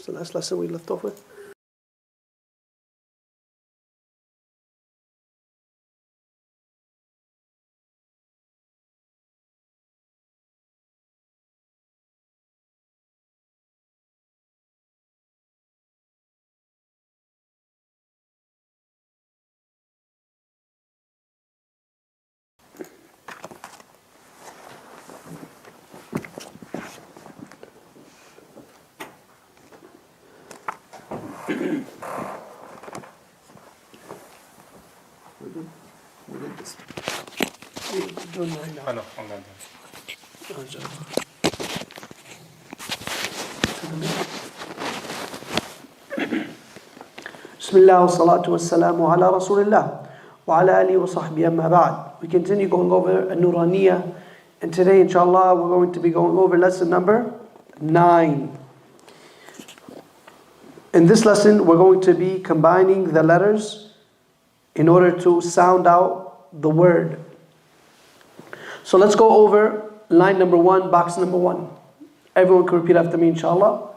It's the last lesson we left off with. بسم الله والصلاة والسلام على رسول الله وعلى آله وصحبه أما بعد. We continue going over An-Nooraniyyah, and today inshallah we're going to be going over lesson number 9. In this lesson we're going to be combining the letters in order to sound out the word. So let's go over line number 1, box number 1. Everyone can repeat after me inshallah.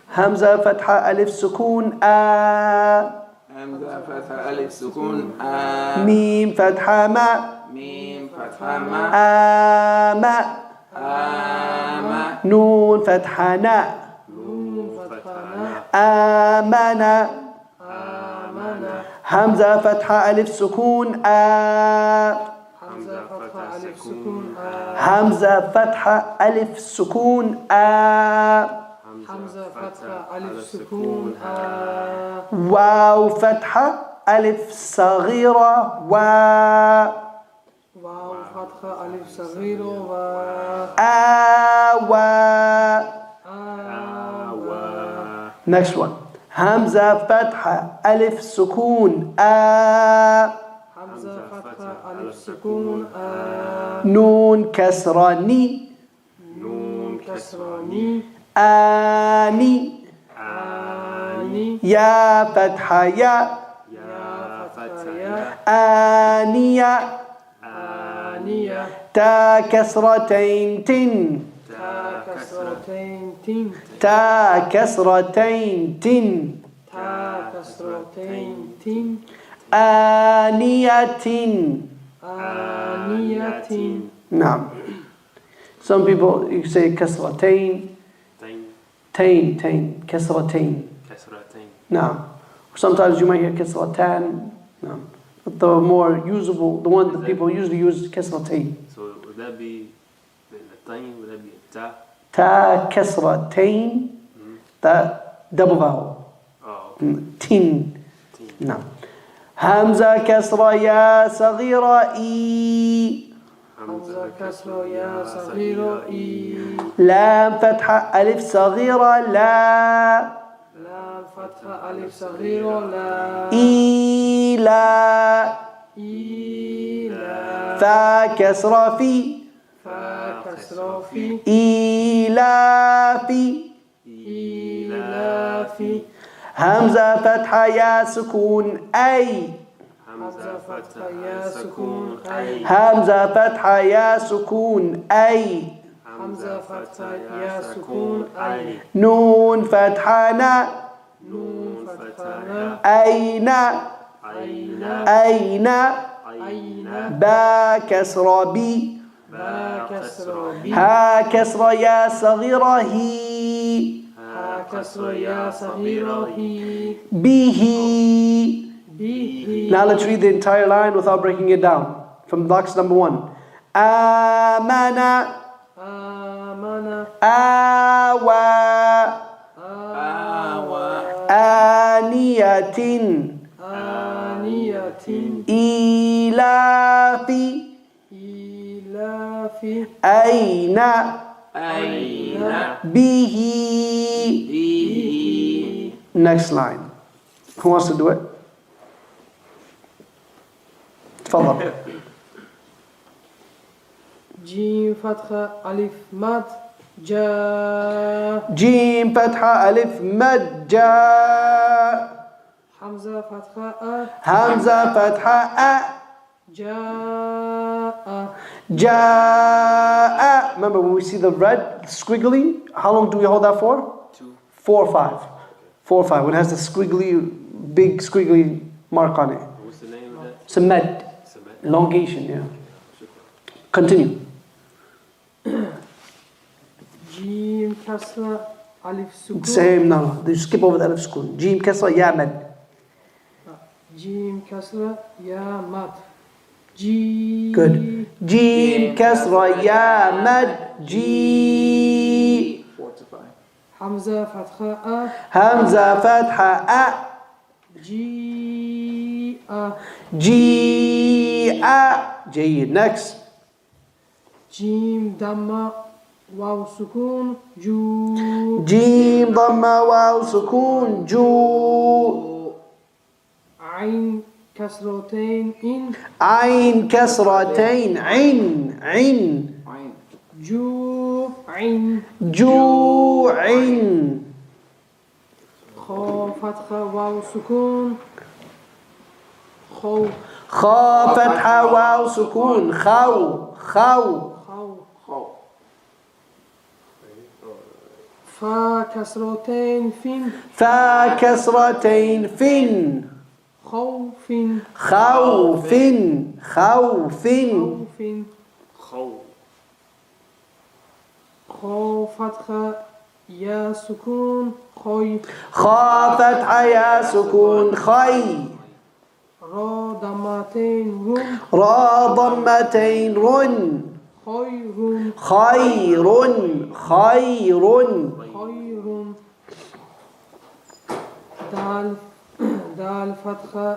Hamza fatha alif sukun a. Hamza fatha alif sukun a. Mim fatha ma. Mim fatha ma. Ama. Ama. Noon fatha na. Nun fatha na. Amana. Amana. Hamza fatha alif sukun a. Hamza fatha alif sukun a. Hamza fatha alif sukun a. Hamza fatha alif sukun a. واو فتحة ألف صغيرة و. واو fatha alif صغيرة و. آوى. آوى. Next one. همزة فتحة ألف سكون آ. همزة فتحة ألف سكون آ. نون كسرة ني. نون كسرة ني. آني. آني. يا فتحة يا. يا فتحة يا. آنية. آنية. تا كسرتين تن. تا كسرتين تن. تا كسرتين تن. تا كسرتين تن. آنية. آنية. نعم. Some people you say كسرتين. تين كسرتين. نعم. Sometimes you might hear كسرتان. نعم. But the more usable, the one that people usually use كسرتين. So would that be the tain? Would that be a ta? تا كسرتين. That double vowel. Oh. تين. نعم. همزة كسرة يا صغيرة إي. همزة كسرة يا صغيرة إي. لام فتحة ألف صغيرة لا. لام فتحة ألف صغيرة لا. إيلا. إيلا. فا كسرة في. فا كسرة في. إيلافي. إيلافي. همزة فتحة يا سكون أي. همزة فتحة يا سكون أي. همزة فتحة يا سكون أي. همزة فتحة يا سكون أي. نون فتحة نا. نون فتحة نا. أين. أين. أين. أين. با كسرة بي. با كسرة بي. ها كسرة يا صغيرة هي. ها كسرة يا صغيرة هي. به. به. Now let's read the entire line without breaking it down. From box number 1. آمن. آمن. آوى. آوى. آنية. آنية. إيلاف. إيلاف. أين. أين. به. به. Next line. Who wants to do it? تفضل. جيم فتحة ألف مد جاء. جيم فتحة ألف مد جاء. حمزة فتحة أ. همزة فتحة أ. جاء. جاء. Remember when we see the red squiggly, how long do we hold that for? 2. 4 or 5. 4 or 5. When it has the big squiggly mark on it. What's the name of that? It's a med. Elongation, yeah. Continue. جيم كسرة ألف سكون. Same, no. You skip over the alif sukun. Jim kasra, ya med. جيم كسرة يا مد. جي. Good. Jim kasra, ya med. G. 4 to 5. حمزة فتحة أ. Hamza fatha a. جي أ. G a. جيد. Next. جيم دمة واو سكون جو. Jim dhamma waw sukun. Ju. عين كسرتين إن. Ain kasratain. Ain. Ain. Ain. جو عين. Ju'in. خا فتحة واو سكون خو. Kha fatha waw sukun. Khaw. Khaw. خو. Khaw. فا كسرتين فين. Fa kasratain. Fin. خوف. Khawfin. Khawfin. خوف. خو. خو فتحة يا سكون خوي. Kha fatha ya sukun. Khay. را ضمتين رون Ra dhammatain. Run. خير. Khayrun. Khayrun. خير. دال فتحة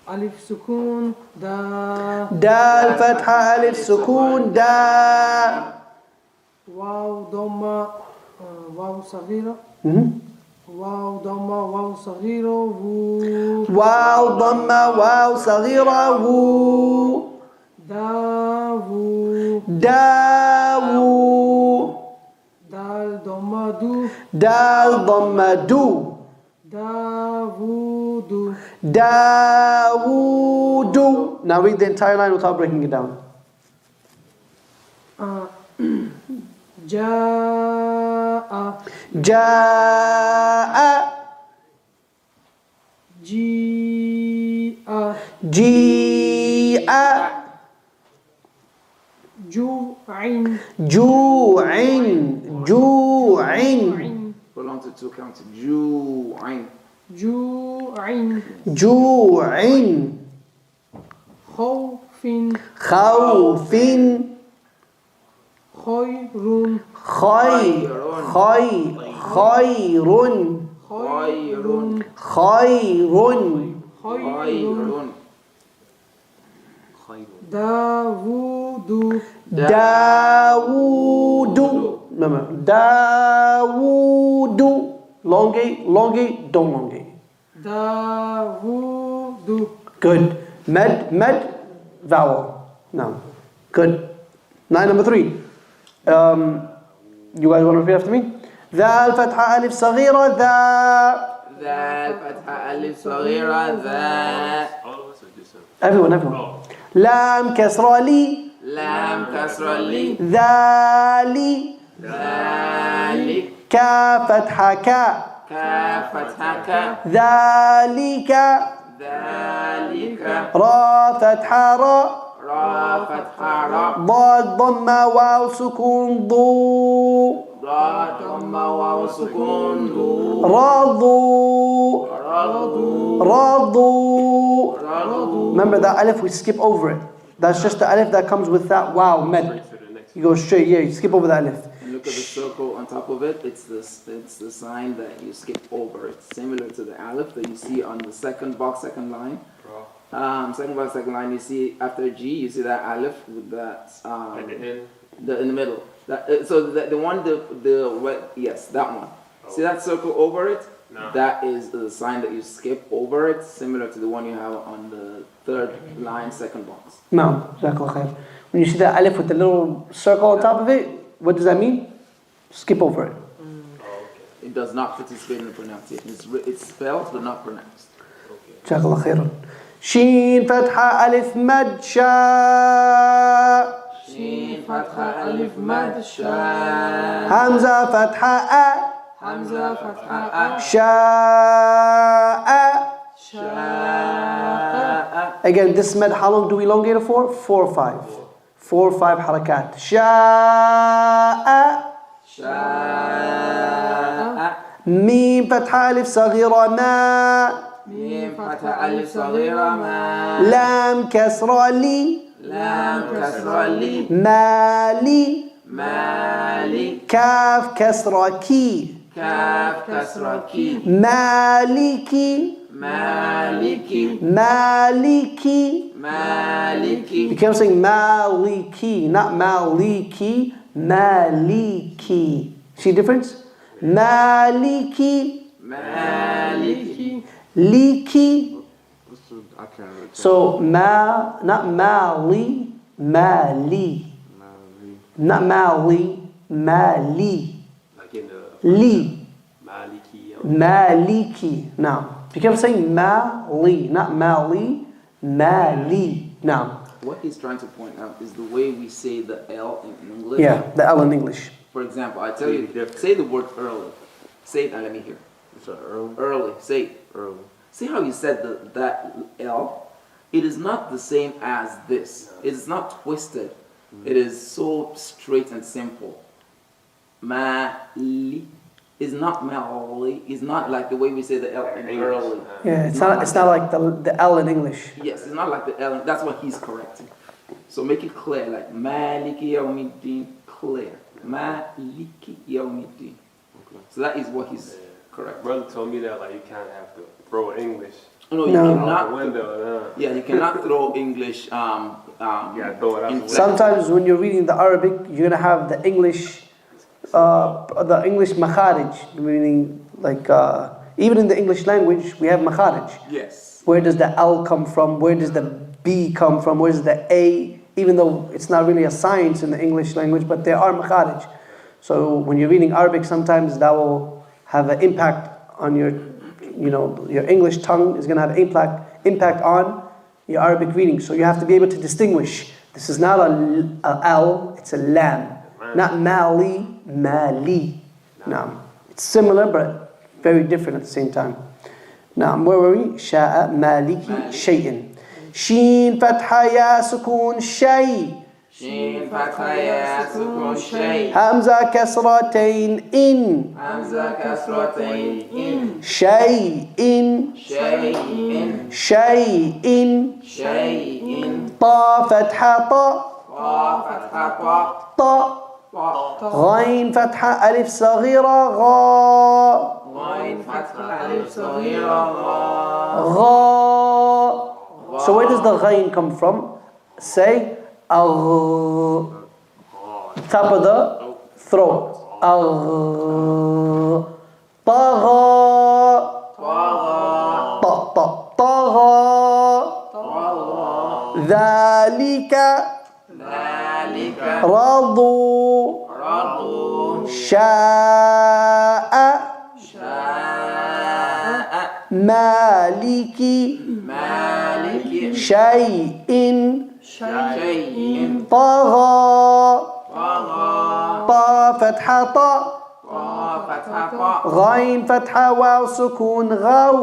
ألف سكون دا. Dal fatha alif sukun. Da. واو ضمة واو صغيرة. واو ضمة واو صغيرة وو. Waw dhamma waw saghira. Wu. داو. Dawu. دال ضمة دو. Dal dhamma du. داوود. Dawudu. Now read the entire line without breaking it down. جاء. Ja'a. جيء. Ji'a. جوع. Ju'in. Ju'in. Belong to 2 counts. Ju'in. جوع. Ju'in. خوف. Khawfin. خير. Khayrun. خير. Khayrun. خير. خير. داوود. Dawudu. Remember, Dawudu. Elongate, don't elongate. داوود. Good. Med, vowel. Now, good. Line number 3. You guys want to repeat after me? ذا الفتحة ألف صغيرة. ذا. ذا الفتحة ألف صغيرة. ذا. All of us or just some? Everyone. لام كسرة لي. لام كسر لي. ذالي. ذلك. كا فتحة كا. كاف فتحة كا. ذلك. ذلك. را فتحة را. را فتحة را. ضاد ضمة واو سكون ضو. ضاد ضمة واو سكون ضو. رضوا. رضو. رضوا. رضو. Remember that alif, we skip over it. That's just the alif that comes with that wow, med. Straight to the next You go straight, yeah, you skip over the alif. And look at the circle on top of it. It's the sign that you skip over. It's similar to the alif that you see on the second box, second line. Second box, second line. You see after G, you see that alif with that at the end. in the middle. So the one yes, that one. See that circle over it? No. That is the sign that you skip over it, similar to the one you have on the third line, second box. No, Jazakallah khair. When you see that alif with the little circle on top of it, what does that mean? Skip over it. It does not participate in the pronunciation. It's spelled but not pronounced. Jazakallah khairan. Sheen fatha alif mad sha. Sheen fatha alif mad sha. Hamza fatha a. Hamza, Fatha, Sha'a. Sha'a. Again, this med, how long do we elongate it for? 4 or 5. 4 or 5 harakat. Sha'a. شاء Mim fatha alif saghira ma. ميم فتح ألف صغيرة ما Lam kasra li. لام كسر لي Mali. مالي Kaf kasra ki. كاف كسر كي Maliki. مالكي Maliki. You مالكي keep saying Maliki, not Maliki, Maliki. See the difference? Maliki, مالكي Liki. I can't. So not Mali, Mali. Not Mali, Mali. Like in the Li, Maliki. Maliki. Now, you keep saying Mali, not Mali, Mali. Now, What he's trying to point out is the way we say the L in English. yeah, the L in English. For example, I tell you, say the word early. Say it and let me hear. It's an early. Early. Say it. Early. See how you said that L? It is not the same as this. It is not twisted. It is so straight and simple. Mali is not mali. It's not like the way we say the L in English. early. Yeah, it's not like the L in English. Yes, it's not like the L. That's what he's correcting. So make it clear, like Maliki Yawmiddin, clear. Maliki Yawmiddin. So that is what he's correct. Brother told me that like you can't have to throw English No, you No. out cannot. the window. Yeah, you cannot throw English. Yeah, throw it out the window. Sometimes when you're reading the Arabic, you're gonna have the English makharij, meaning like even in the English language we have makharij. Yes. Where does the L come from? Where does the B come from? Where does the A? Even though it's not really a science in the English language, but there are makharij. So when you're reading Arabic, sometimes that will have an impact on your English tongue is gonna have impact on your Arabic reading. So you have to be able to distinguish. This is not a L, it's a lam. Not Mali, Mali. Now, it's similar but very different at the same time. Now, where were we? Sha'a, Maliki, Shay'in. Sheen, Fatha, Ya, Sukun, Shay. Shin Fatha Ya Sukun Shay. Hamza, Kasratain, In. Hamza Kasratain In. Shay'in. Shay'in. Shay'in. Shay'in. Ta, Fatha, Ta. Ta Fatha Ta. Ta. Ta. Ghain, Fatha, Alif, Saghira, Gha. Ghain Fatha Alif Saghira Gha. Gha. So where does the ghain come from? Say al. Top of the throat. Al. Tagha. Tagha. Ta ta. Tagha. Tagha. Dhalika. Dhalika. Radu. Radu. Sha'a. Sha'a. Maliki. Maliki. Shay'in. Shay'in. Tagha. Tagha. Ta fatha ta. Ta Fatha Ta. Ghain fatha waw sukun ghaw.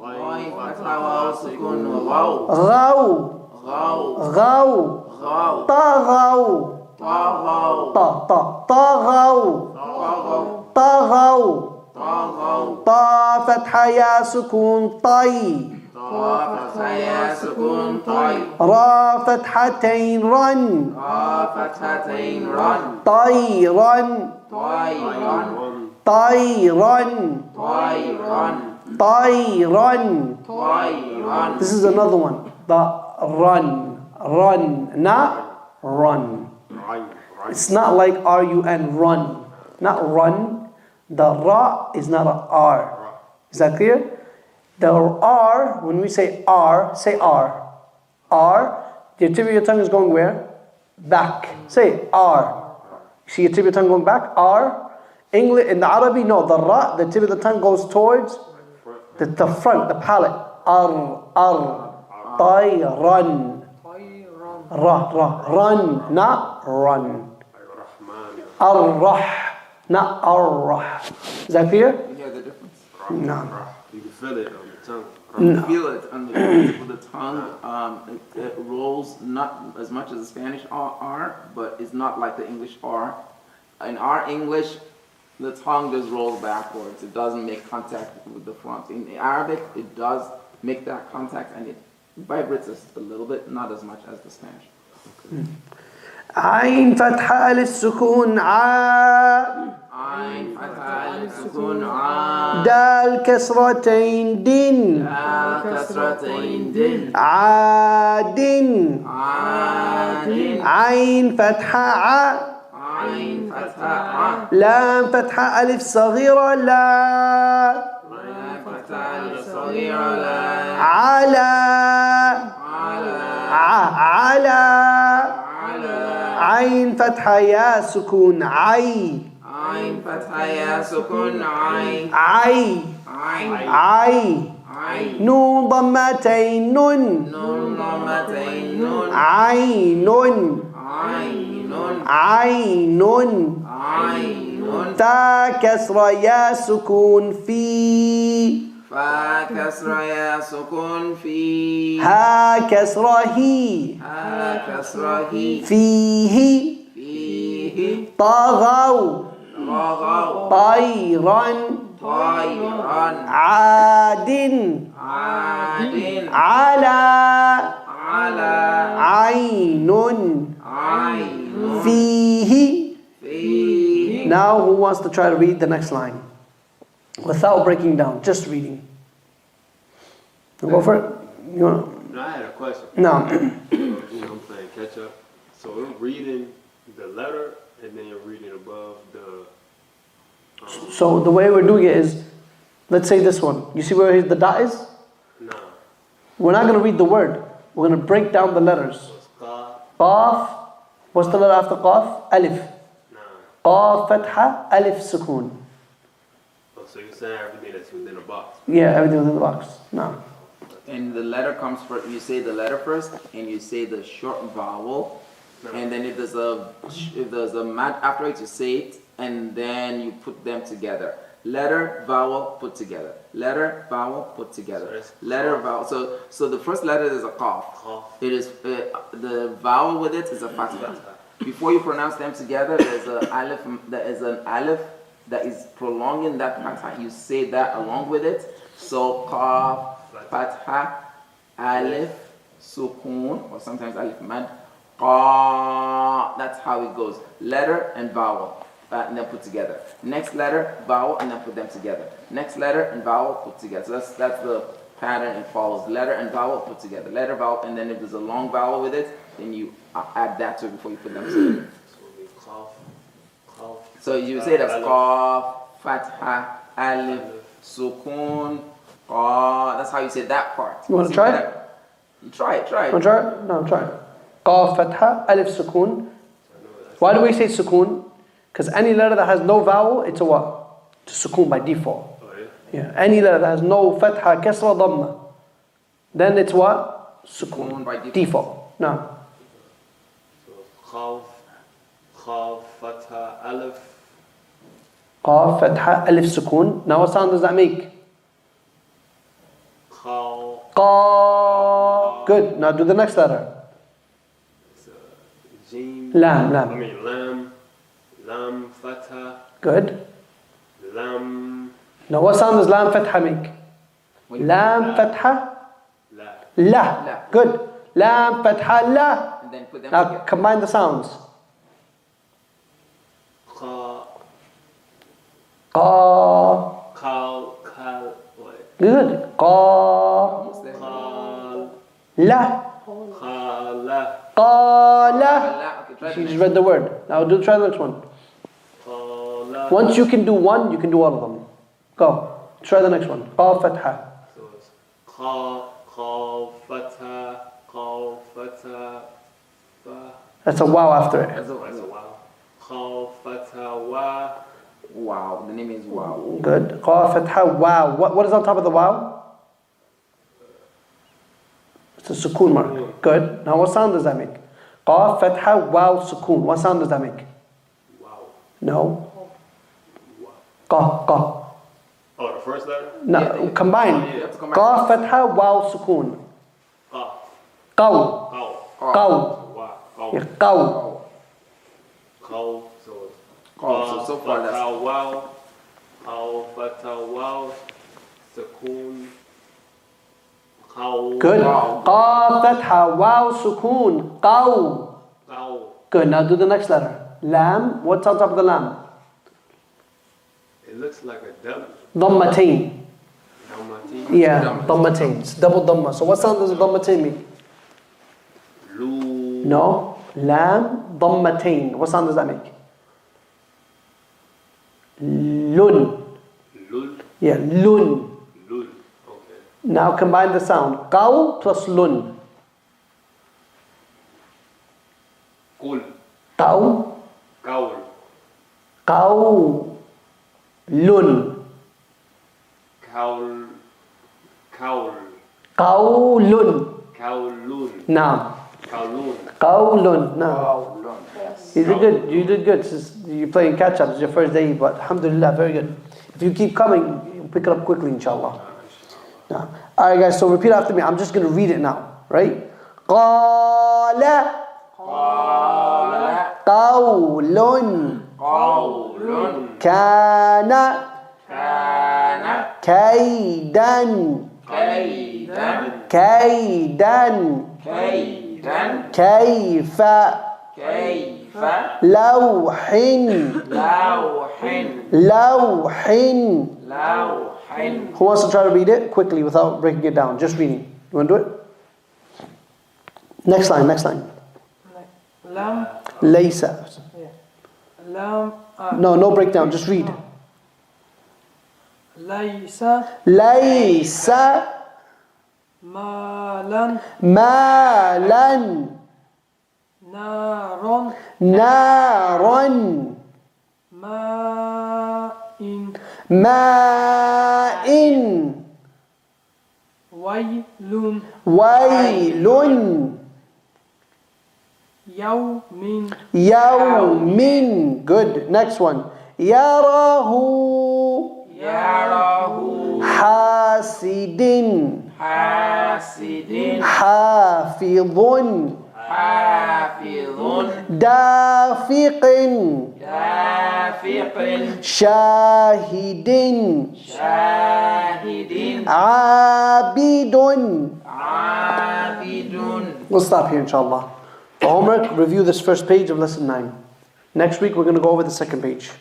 Ghain Fatha Waw Sukun Ghaw. Ghaw. Ghaw. Ghaw. Ghaw. Taghaw. Taghaw. Ta ta. Taghaw. Taghaw. Taghaw. Taghaw. Ta fatha ya sukun tay. Ta Fatha Ya Sukun Tay. Ra fathatain ran. Ra Fathatain Ran. Tayran. Tayran. Tayran. Tayran. Tayran. Tayran. This is another one. The run. Run. Not run. It's not like R-U-N, run. Not run. The ra is not a R. Is that clear? The R, when we say R, say R. R, the tip of your tongue is going where? Back. Say R. See your tip of your tongue going back? R. English, in the Arabic, no, the ra, the tip of the tongue goes towards the front, the palate. Ar. Tayran. Ra. Run, not run. Ar-Rah. not ar. Is that clear? You hear the difference? No. You can feel it on the tongue. You feel it on the tip of the tongue. It rolls not as much as the Spanish R, but it's not like the English R. In our English, the tongue just rolls backwards. It doesn't make contact with the front. In Arabic, it does make that contact and it vibrates a little bit, not as much as the Spanish. Okay. عين فتحة ألف سكون ع. عين فتحة ألف سكون ع. دال كسرتين دن. دال كسرتين دن. عادن. عادن. عين فتحة ع. عين فتحة ع. لام فتحة ألف صغيرة لا. لام فتحة ألف صغيرة لا. على. على. عين فتحة يا سكون عي. عين فتحة يا سكون عي. عي. عي. عي. عي. نون ضمتين نون. نون ضمتين نون. عين. عين. عين. عين. تا كسرة يا سكون في. فا كسرة يا سكون في. ها كسرة هي. ها كسرة هي. فيه. فيه. طغوا. طغوا. طيرا. طيرا. عاد. عاد. على. على. عين. عين. فيه. فيه. Now who wants to try to read the next line? Without breaking down, just reading. You go for it? You want? No, I had a question. No. I'm playing catch up. So we're reading the letter and then you're reading above the... So the way we're doing it is, let's say this one. You see where the dot is? No. We're not going to read the word. We're going to break down the letters. So it's qaf. Qaf. What's the letter after qaf? Alif. No. Qaf fatha, alif sukoon. Oh, so you're saying everything that's within a box. Yeah, everything within the box. No. And the letter comes first. You say the letter first, and you say the short vowel, and then if there's a mad after it, you say it, and then you put them together. Letter, vowel, put together. Letter, vowel, put together. Letter, vowel. So the first letter is a qaf. It is the vowel with it is a fatha. Before you pronounce them together, there's an alif. There is an alif that is prolonging that fatha. You say that along with it. So qaf, fatha, alif, sukoon, or sometimes alif mad. Qa. That's how it goes. Letter and vowel. And then put together. Next letter, vowel, and then put them together. Next letter and vowel, put together. So that's the pattern it follows. Letter and vowel, put together. Letter, vowel, and then if there's a long vowel with it, then you add that to it before you put them together. So you say that's qaf, fatha, alif, sukoon, qa. That's how you say that part. You want to try it? You try it. Want to try it? No, try it. Qaf fatha, alif sukoon. Why do we say sukoon? Because any letter that has no vowel, it's a what? It's a sukoon by default. Oh, yeah? Yeah. Any letter that has no fatha, kasra, dhamma, then it's what? Sukoon by default. No. So khaf, fatha, alif. Qaf, fatha, alif, sukoon. Now what sound does that make? Kha. Qa. Good. Now do the next letter. Jim. Lam. I mean lam. Lam, fatha. Good. Lam. Now what sound does lam, fatha make? Lam, fatha. La. La. Good. Lam, fatha, la. And then put them Now together. combine the sounds. Kha. Qa. Kal. What? Good. Qa. Kal. La. Khala. Qala. Okay, try She the just read the word. Now try the next one. Khala. Once you can do one, you can do all of them. Go. Try the next one. Qa, fatha. So it's kha, fatha, fa. That's a wow after it. That's a wow. Kha, fatha, wa. Wow, the name is wow. Good. Qa, fatha, wow. What is on top of the wow? It's a sukoon mark. Good. Now what sound does that make? Qa, fatha, wow, sukoon. What sound does that make? Wow. No. Qa, qa. Oh, the first letter? No, Yeah. combine. Oh, yeah. You have to combine. Qa, fatha, waw, sukoon. Qa. Qaw, Qaw. qaw. Wow. Qaw. Yeah, qaw. Qaw. So, Qaw. So far that's fatha, wow. Qaw, fatha, wow. Sukoon. Qaw. Good. Qaw. Qa, fatha, waw, sukoon. Qaw. Qaw. Good. Now do the next letter. Lam. What's on top of the lam? It looks like a dam. Dhammatain. Dalmatine. Yeah, Dhamma. dhammatain. It's double dhamma. So what sound does a dhammatain make? Lu. No. Lam, dhammatain. What sound does that make? Lun. Lul. Yeah, lun. Lul. Okay. Now combine the sound. Qaw plus lun. Qul. Qaw, Qawl. qaw, lun. Qawl. Qawl. Qawlun. Qawlun. Now. Qawlun. Qawlun. Now. Wow, long. Yes. You did good. You did good. You're playing catch up. It's your first day, but alhamdulillah, very good. If you keep coming, you'll pick it up quickly, inshallah. Now. Alright, guys, so repeat after me. I'm just going to read it now. Right? Qala. Qawlun. Qawlun. Kana. Kana. Kaidan. Kaidan. Kaidan. Kaidan. Kaifa. Kaifa. Lawhin. Lawhin. Lawhin. Lawhin. Who wants to try to read it quickly without breaking it down? Just reading. You want to do it? Next line, next line. Lam. Laysa. Yeah. Lam. No, no breakdown, just read. Laysa. Laysa Malan. malan Naron. naron Ma'in. ma'in Waylun. waylun Yawmin. yawmin. Good. Next one. Yarahu Yarahu. hasidin Hasidin. hafidun Hafidun. dafiqin Dafiqin. shahidin Shahidin. abidun. Abidun. We'll stop here, inshallah. For homework, review this first page of lesson 9. Next week, we're going to go over the second page.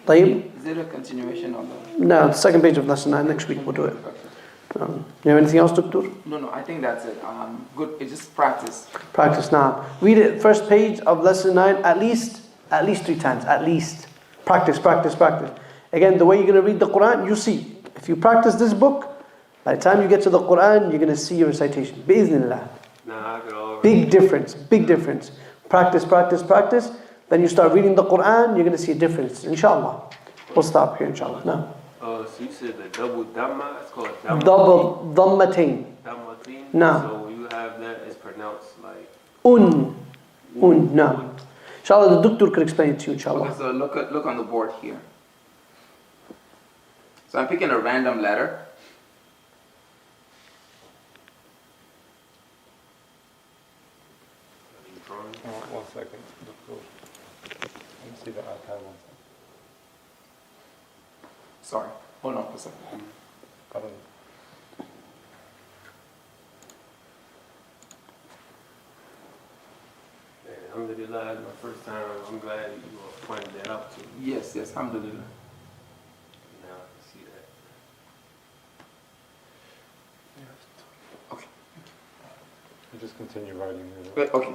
طيب? Is it a continuation of the? No, the second page of lesson 9. Next week, we'll do it. You have anything else, Doctor? No, I think that's it. Good. It's just practice. Practice now. Read it, first page of lesson 9, at least 3 times. At least. Practice, practice, practice. Again, the way you're going to read the Qur'an, you see. If you practice this book, by the time you get to the Qur'an, you're going to see your recitation. Bi'idhnillah. Nah, I could already. Big difference, big difference. Practice, practice, practice. Then you start reading the Qur'an, you're going to see a difference. Inshallah. We'll stop here, inshallah. No. So you said the double dhamma, it's called dhamma. Double dhammatain. Dhammatin. No. So when you have that, it's pronounced like. No. Inshallah, the doctor could explain it to you, inshallah. Okay, so look on the board here. So I'm picking a random letter. One second. Let me see the archive one second. Sorry, hold on for a second. I don't know. Alhamdulillah, it's my first time. I'm glad you pointed that out to me. Yes, alhamdulillah. Now I can see that. Okay. You just continue writing. Wait, okay.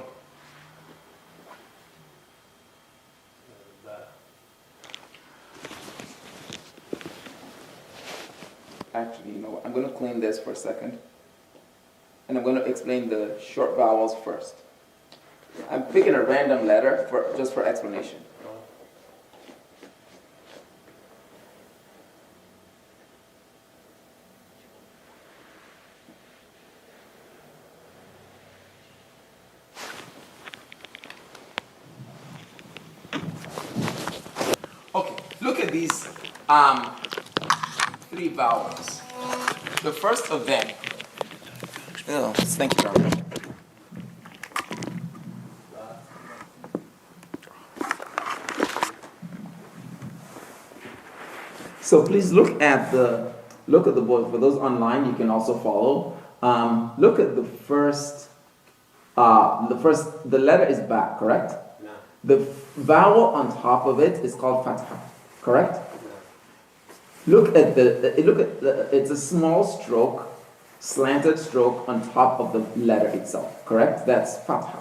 Actually, you know what? I'm going to clean this for a second. And I'm going to explain the short vowels first. I'm picking a random letter just for explanation. Okay, look at these three vowels. The first of them, thank you very much. So please look at the board. For those online, you can also follow. Look at the first. The letter is ba, correct? No. The vowel on top of it is called fatha, correct? Look at it's a small stroke, slanted stroke on top of the letter itself, correct? That's fatha.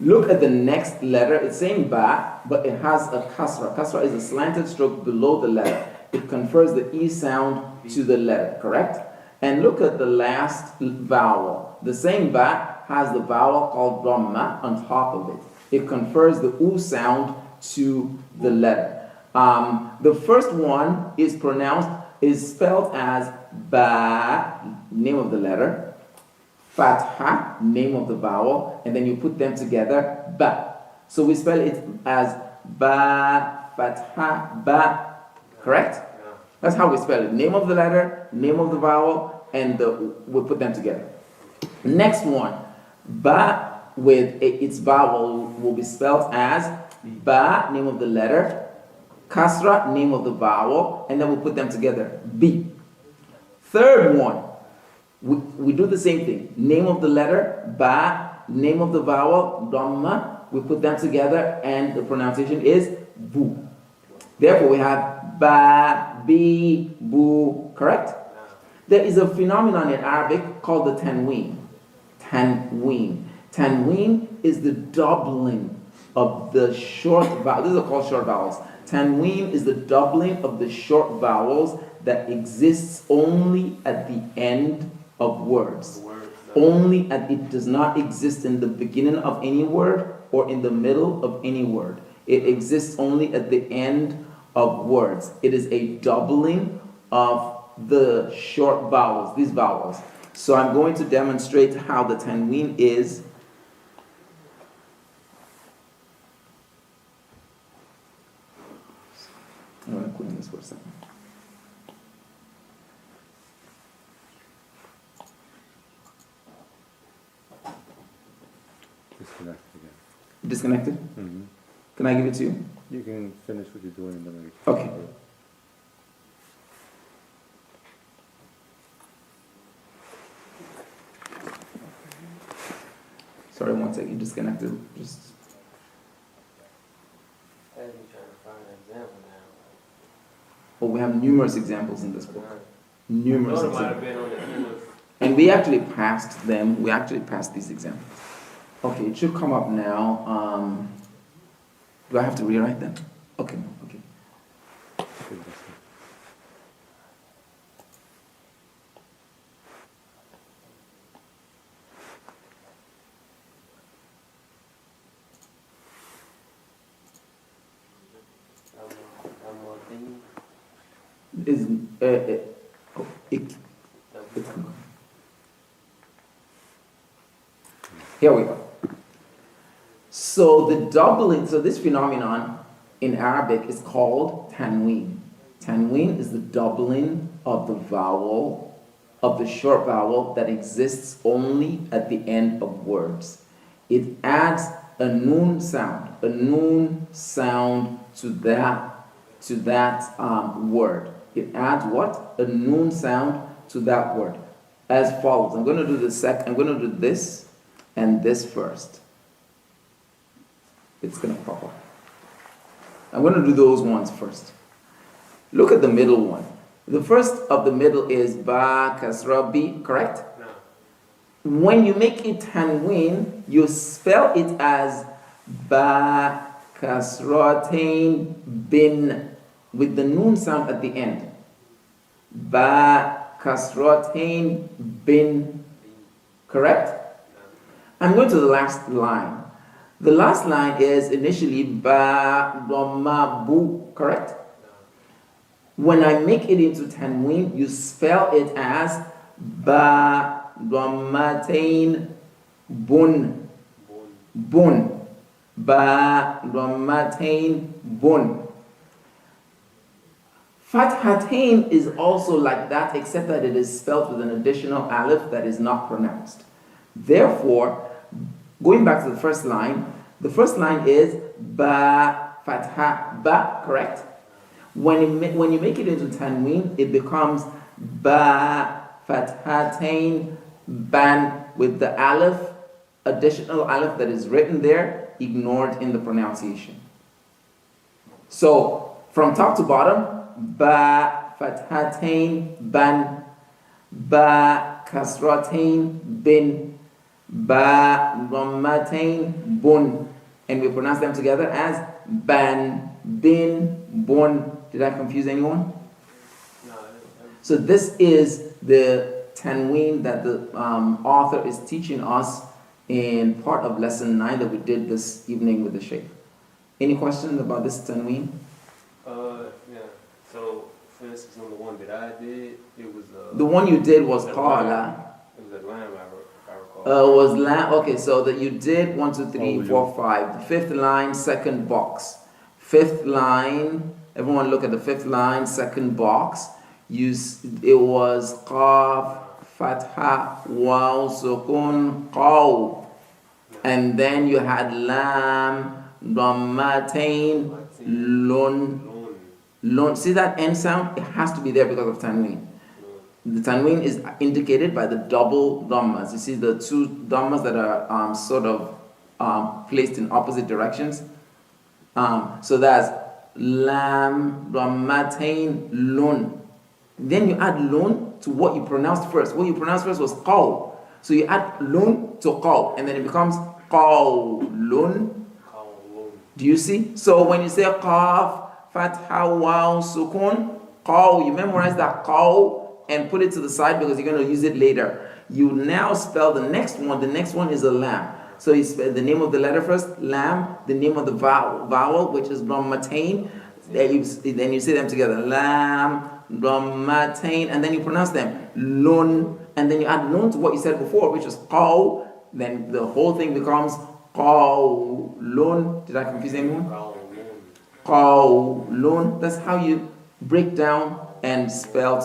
Look at the next letter, it's saying ba, but it has a kasra. Kasra is a slanted stroke below the letter. It confers the E sound to the letter, correct? And look at the last vowel. The same ba has the vowel called dhamma on top of it. It confers the U sound to the letter. The first one is spelled as ba, name of the letter, fatha, name of the vowel, and then you put them together, ba. So we spell it as ba, fatha, ba, correct? That's how we spell it. Name of the letter, name of the vowel, and we put them together. Next one, ba with its vowel will be spelled as ba, name of the letter, kasra, name of the vowel, and then we'll put them together, b. Third one, we do the same thing. Name of the letter, ba, name of the vowel, dhamma, we put them together, and the pronunciation is bu. Therefore, we have ba, bi, bu, correct? There is a phenomenon in Arabic called the tanween. Tanween. Tanween is the doubling of the short vowels. These are called short vowels. Tanween is the doubling of the short vowels that exists only at the end of words. It does not exist in the beginning of any word or in the middle of any word. It exists only at the end of words. It is a doubling of the short vowels, these vowels. So I'm going to demonstrate how the tanween is. I'm going to clean this for a second. Disconnect again. Disconnected? Mm-hmm. Can I give it to you? You can finish what you're doing and then Okay. Sorry, one second, disconnected. Just. I've been trying to find an example now. Oh, we have numerous examples in this book. Numerous I thought it might have examples. been on the end of. And we actually passed them. We actually passed these examples. Okay, it should come up now. Do I have to rewrite them? Okay, okay. Here we go. So the doubling, so this phenomenon in Arabic is called tanween. Tanween is the doubling of the vowel, of the short vowel that exists only at the end of words. It adds a noon sound to that word. It adds what? A noon sound to that word. As follows. I'm going to do this and this first. It's going to pop up. I'm going to do those ones first. Look at the middle one. The first of the middle is ba, kasra, bi, correct? No. When you make it tanween, you spell it as ba, kasratain, bin, with the noon sound at the end. Ba, kasratain, bin, correct? I'm going to the last line. The last line is initially ba, dhamma, bu, correct? When I make it into tanween, you spell it as ba, dhammatain, bun, bun, ba, dhammatain, bun. Fathatain is also like that, except that it is spelled with an additional alif that is not pronounced. Therefore, going back to the first line is ba fatha ba, correct? When you make it into tanween, it becomes ba fathatain ban, with the alif, additional alif that is written there, ignored in the pronunciation. So from top to bottom, ba fathatain ban, ba kasratain bin, ba dhammatain bun, and we pronounce them together as ban, bin, bun. Did I confuse anyone? No, So this is the tanween that the author is teaching us in part of lesson 9 that we did this evening with the Shaykh. Any questions about this tanween? yeah. So, for instance, on the one that I did, it was The one you did was the qala. It was a lamb, I recall. Was lamb. Okay, so that you did 1, 2, 3, Oh, 4, 5. The fifth line, second box. Fifth line. Everyone look at the fifth line, second box. It was qaf, fatha, waw, sukun, qaw. And then you had lam, dhammatain, lun. Lun. See that end sound? It has to be there because of tanween. The tanween is indicated by the double dhammas. You see the two dhammas that are sort of placed in opposite directions. So that's lam, dhammatain, lun. Then you add lun to what you pronounced first. What you pronounced first was qaw. So you add lun to qaw, and then it becomes qawlun. Do you see? So when you say qaf, fatha, waw, sukun, qaw, you memorize that qaw and put it to the side because you're going to use it later. You now spell the next one. The next one is a lam. So you spell the name of the letter first, lam, the name of the vowel, which is dhammatain. Then you say them together, lam, dhammatain, and then you pronounce them, lun, and then you add lun to what you said before, which is qaw. Then the whole thing becomes qawlun. Did I confuse anyone? Qawlun. That's how you break down and spell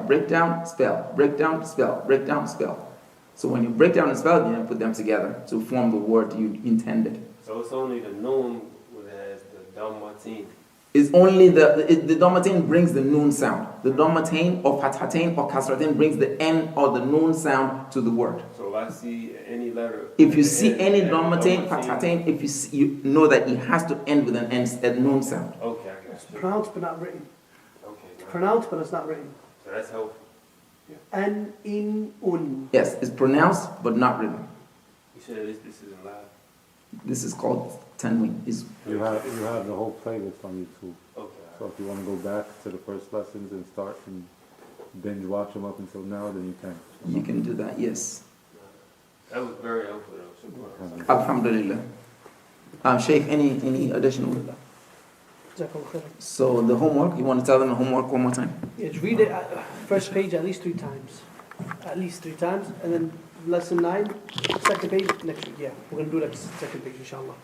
break down, spell, break down, spell, break down, spell. So when you break down and spell, you put them together to form the word you intended. So it's only the noon that has the dhammatain. It's only the dhammatain brings the noon sound. The dhammatain or fathatain or kasratain brings the n or the noon sound to the word. So if I see any letter, If you see any dhammatain, fathatain, if you see, you know that it has to end with an n, a noon sound. okay, I got It's you. pronounced but not written. Okay, Pronounced but it's not written. so that's helpful. An, in, un. Yes, it's pronounced but not written. You said this isn't live. This is called tanween. You have the whole playlist on YouTube. Okay. So if you want to go back to the first lessons and start and binge watch them up until now, then you can. You can do that, yes. That was very helpful though. Super. Alhamdulillah. Sheikh, any additional? Jazakallah khair. So the homework, you want to tell them the homework one more time? Yes, read it first page at least 3 times. At least 3 times. And then lesson 9, second page next week. Yeah, we're going to do that second page, inshallah.